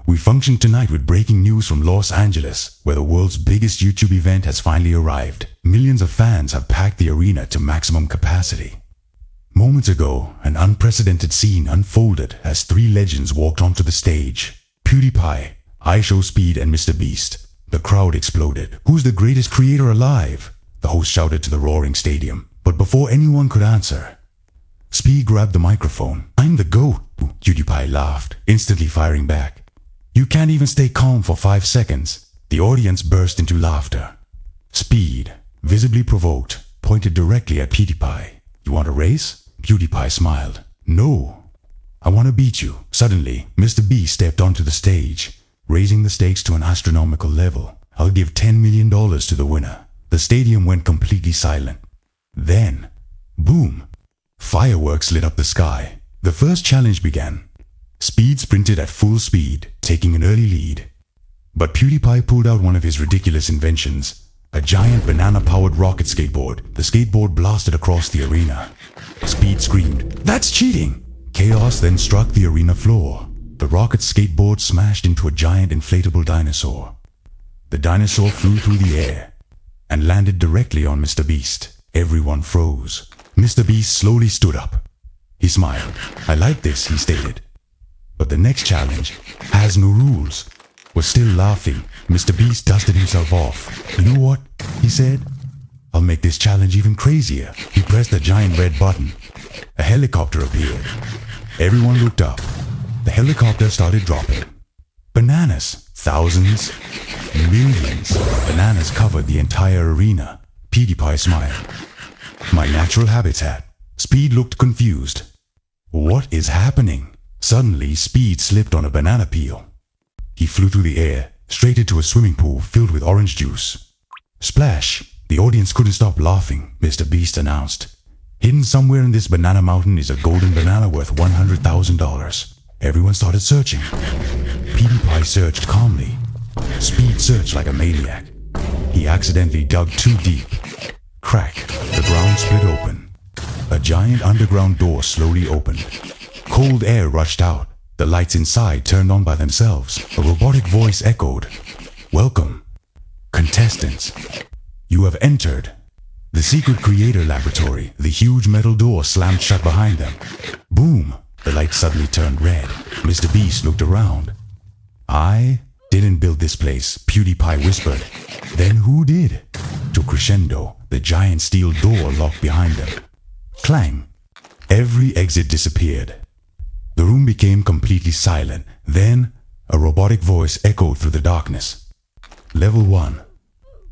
We function tonight with breaking news from Los Angeles, where the world's biggest YouTube event has finally arrived. Millions of fans have packed the arena to maximum capacity. Moments ago, an unprecedented scene unfolded as three legends walked onto the stage. PewDiePie, IShowSpeed, and Mr. Beast. The crowd exploded. "Who's the greatest creator alive?" the host shouted to the roaring stadium. But before anyone could answer, Speed grabbed the microphone. "I'm the GOAT," PewDiePie laughed, instantly firing back. "You can't even stay calm for 5 seconds." The audience burst into laughter. Speed, visibly provoked, pointed directly at PewDiePie. "You want a race?" PewDiePie smiled. "No, I want to beat you." Suddenly, Mr. Beast stepped onto the stage, raising the stakes to an astronomical level. "I'll give $10 million to the winner." The stadium went completely silent. Then, boom! Fireworks lit up the sky. The first challenge began. Speed sprinted at full speed, taking an early lead. But PewDiePie pulled out one of his ridiculous inventions, a giant banana-powered rocket skateboard. The skateboard blasted across the arena. Speed screamed, "That's cheating!" Chaos then struck the arena floor. The rocket skateboard smashed into a giant inflatable dinosaur. The dinosaur flew through the air and landed directly on Mr. Beast. Everyone froze. Mr. Beast slowly stood up. He smiled. "I like this," he stated. But the next challenge has no rules. Was still laughing. Mr. Beast dusted himself off. "You know what?" he said. "I'll make this challenge even crazier." He pressed a giant red button. A helicopter appeared. Everyone looked up. The helicopter started dropping. Bananas. Thousands. Millions. Bananas covered the entire arena. PewDiePie smiled. "My natural habitat." Speed looked confused. What is happening? Suddenly, Speed slipped on a banana peel. He flew through the air, straight into a swimming pool filled with orange juice. Splash! The audience couldn't stop laughing. Mr. Beast announced, "Hidden somewhere in this banana mountain is a golden banana worth $100,000. Everyone started searching. PewDiePie searched calmly. Speed searched like a maniac. He accidentally dug too deep. Crack! The ground split open. A giant underground door slowly opened. Cold air rushed out. The lights inside turned on by themselves. A robotic voice echoed, "Welcome, contestants. You have entered the secret creator laboratory." The huge metal door slammed shut behind them. Boom! The lights suddenly turned red. Mr. Beast looked around. "I didn't build this place," PewDiePie whispered. "Then who did?" To crescendo, the giant steel door locked behind them. Clang! Every exit disappeared. The room became completely silent. Then, a robotic voice echoed through the darkness. "Level 1.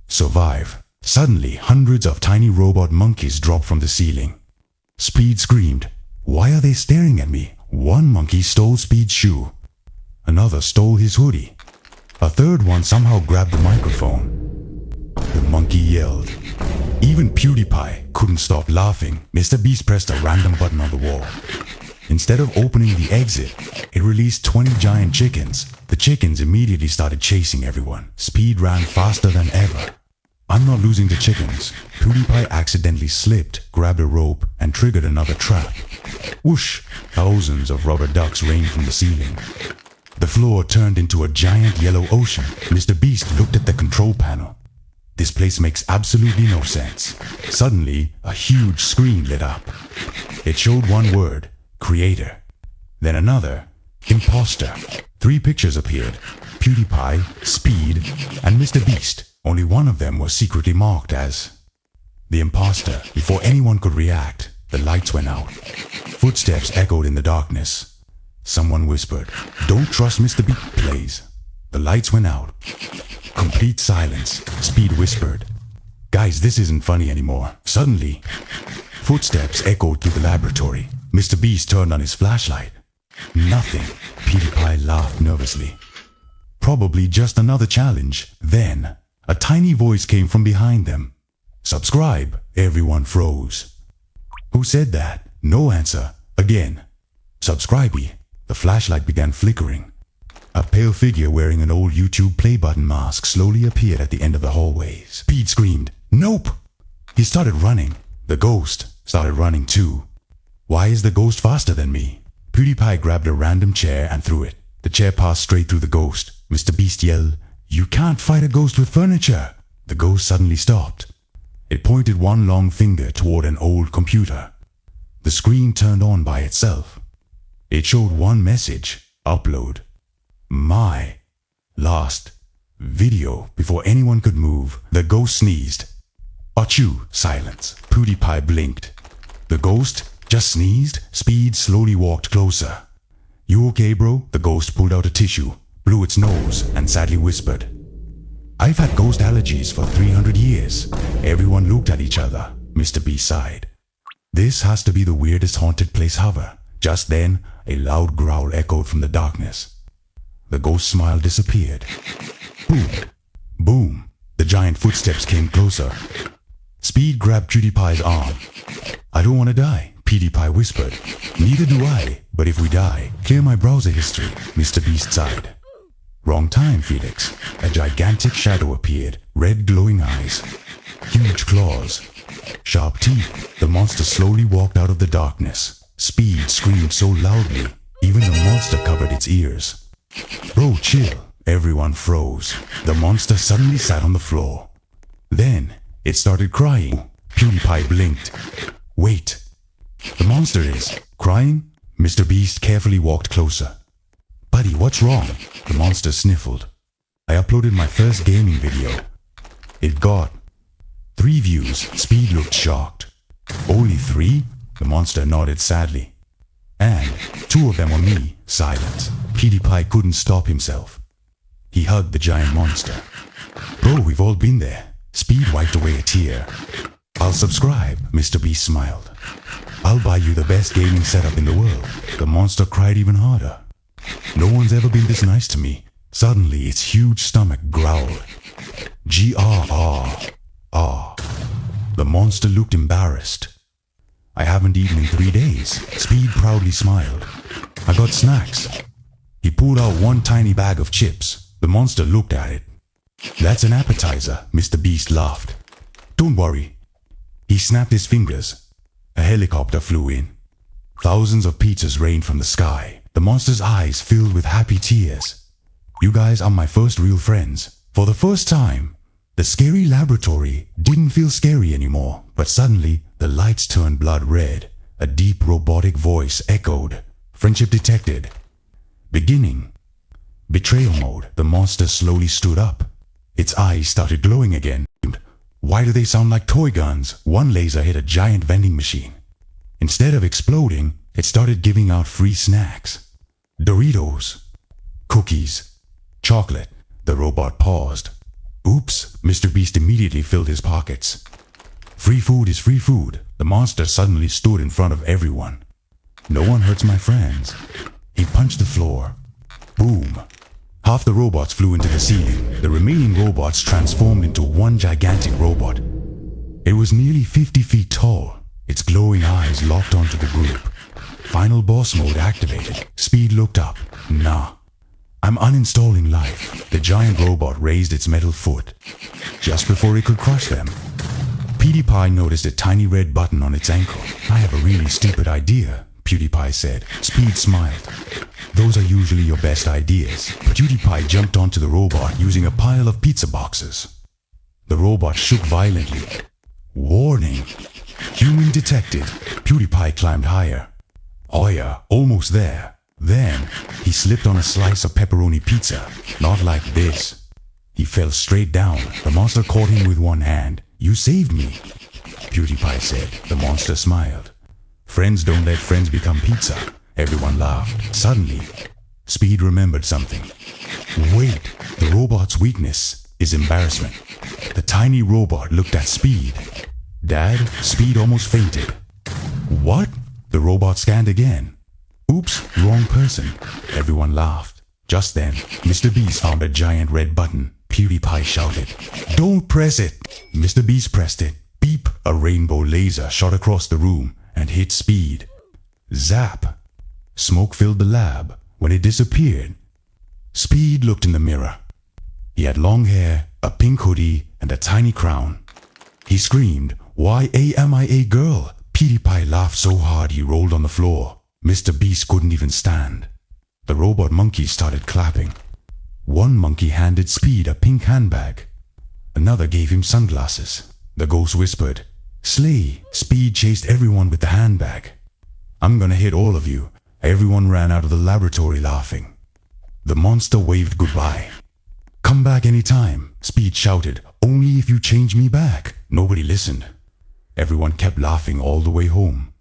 Survive." Suddenly, hundreds of tiny robot monkeys dropped from the ceiling. Speed screamed, "Why are they staring at me?" One monkey stole Speed's shoe. Another stole his hoodie. A third one somehow grabbed the microphone. The monkey yelled. Even PewDiePie couldn't stop laughing. Mr. Beast pressed a random button on the wall. Instead of opening the exit, it released 20 giant chickens. The chickens immediately started chasing everyone. Speed ran faster than ever. "I'm not losing the chickens." PewDiePie accidentally slipped, grabbed a rope, and triggered another trap. Whoosh! Thousands of rubber ducks rained from the ceiling. The floor turned into a giant yellow ocean. Mr. Beast looked at the control panel. This place makes absolutely no sense. Suddenly, a huge screen lit up. It showed one word, "Creator." Then another, "Imposter." 3 pictures appeared, PewDiePie, Speed, and Mr. Beast. Only one of them was secretly marked as the imposter. Before anyone could react, the lights went out. Footsteps echoed in the darkness. Someone whispered, "Don't trust Mr. Beast, please." The lights went out. Complete silence. Speed whispered, "Guys, this isn't funny anymore." Suddenly, footsteps echoed through the laboratory. Mr. Beast turned on his flashlight. Nothing. PewDiePie laughed nervously. Probably just another challenge. Then, a tiny voice came from behind them. "Subscribe." Everyone froze. Who said that? No answer. Again. "Subscribe." The flashlight began flickering. A pale figure wearing an old YouTube play button mask slowly appeared at the end of the hallway. Speed screamed, "Nope!" He started running. The ghost started running too. Why is the ghost faster than me? PewDiePie grabbed a random chair and threw it. The chair passed straight through the ghost. Mr. Beast yelled, "You can't fight a ghost with furniture." The ghost suddenly stopped. It pointed one long finger toward an old computer. The screen turned on by itself. It showed one message: upload. My last video. Before anyone could move, the ghost sneezed. Achoo! Silence. PewDiePie blinked. The ghost just sneezed. Speed slowly walked closer. "You okay, bro?" The ghost pulled out a tissue, blew its nose, and sadly whispered, "I've had ghost allergies for 300 years. Everyone looked at each other. Mr. B sighed. "This has to be the weirdest haunted place ever." Just then, a loud growl echoed from the darkness. The ghost smile disappeared. Boom! Boom! The giant footsteps came closer. Speed grabbed PewDiePie's arm. "I don't want to die," PewDiePie whispered. "Neither do I, but if we die, clear my browser history," Mr. Beast sighed. "Wrong time, Felix." A gigantic shadow appeared, red glowing eyes, huge claws, sharp teeth. The monster slowly walked out of the darkness. Speed screamed so loudly, even the monster covered its ears. "Bro, chill." Everyone froze. The monster suddenly sat on the floor. Then, it started crying. PewDiePie blinked. "Wait. The monster is crying?" Mr. Beast carefully walked closer. "Buddy, what's wrong?" The monster sniffled. "I uploaded my first gaming video. It got 3 views." Speed looked shocked. "Only 3? The monster nodded sadly. "And 2 of them were me." Silence. PewDiePie couldn't stop himself. He hugged the giant monster. "Bro, we've all been there." Speed wiped away a tear. "I'll subscribe." Mr. Beast smiled. "I'll buy you the best gaming setup in the world." The monster cried even harder. "No one's ever been this nice to me." Suddenly, its huge stomach growled. Grrr. The monster looked embarrassed. "I haven't eaten in 3 days." Speed proudly smiled. "I got snacks." He pulled out one tiny bag of chips. The monster looked at it. "That's an appetizer," Mr. Beast laughed. "Don't worry." He snapped his fingers. A helicopter flew in. Thousands of pizzas rained from the sky. The monster's eyes filled with happy tears. "You guys are my first real friends." For the first time, the scary laboratory didn't feel scary anymore. But suddenly, the lights turned blood red. A deep robotic voice echoed. "Friendship detected. Beginning." Betrayal mode. The monster slowly stood up. Its eyes started glowing again. "Why do they sound like toy guns?" One laser hit a giant vending machine. Instead of exploding, it started giving out free snacks. Doritos, cookies, chocolate. The robot paused. "Oops." Mr. Beast immediately filled his pockets. "Free food is free food." The monster suddenly stood in front of everyone. "No one hurts my friends." He punched the floor. Boom. Half the robots flew into the ceiling. The remaining robots transformed into one gigantic robot. It was nearly 50 feet tall. Its glowing eyes locked onto the group. Final boss mode activated. Speed looked up. "Nah. I'm uninstalling life." The giant robot raised its metal foot. Just before it could crush them, PewDiePie noticed a tiny red button on its ankle. "I have a really stupid idea," PewDiePie said. Speed smiled. "Those are usually your best ideas." PewDiePie jumped onto the robot using a pile of pizza boxes. The robot shook violently. "Warning! Human detected." PewDiePie climbed higher. "Oh yeah, almost there." Then, he slipped on a slice of pepperoni pizza. "Not like this." He fell straight down. The monster caught him with one hand. "You saved me," PewDiePie said. The monster smiled. "Friends don't let friends become pizza." Everyone laughed. Suddenly, Speed remembered something. Wait, the robot's weakness is embarrassment. The tiny robot looked at Speed. "Dad?" Speed almost fainted. "What?" The robot scanned again. "Oops, wrong person." Everyone laughed. Just then, Mr. Beast found a giant red button. PewDiePie shouted, "Don't press it!" Mr. Beast pressed it. Beep! A rainbow laser shot across the room and hit Speed. Zap! Smoke filled the lab. When it disappeared, Speed looked in the mirror. He had long hair, a pink hoodie, and a tiny crown. He screamed, "Why am I a girl?" PewDiePie laughed so hard he rolled on the floor. Mr. Beast couldn't even stand. The robot monkeys started clapping. One monkey handed Speed a pink handbag. Another gave him sunglasses. The ghost whispered, "Slay!" Speed chased everyone with the handbag. "I'm gonna hit all of you." Everyone ran out of the laboratory laughing. The monster waved goodbye. "Come back anytime," Speed shouted, "only if you change me back." Nobody listened. Everyone kept laughing all the way home.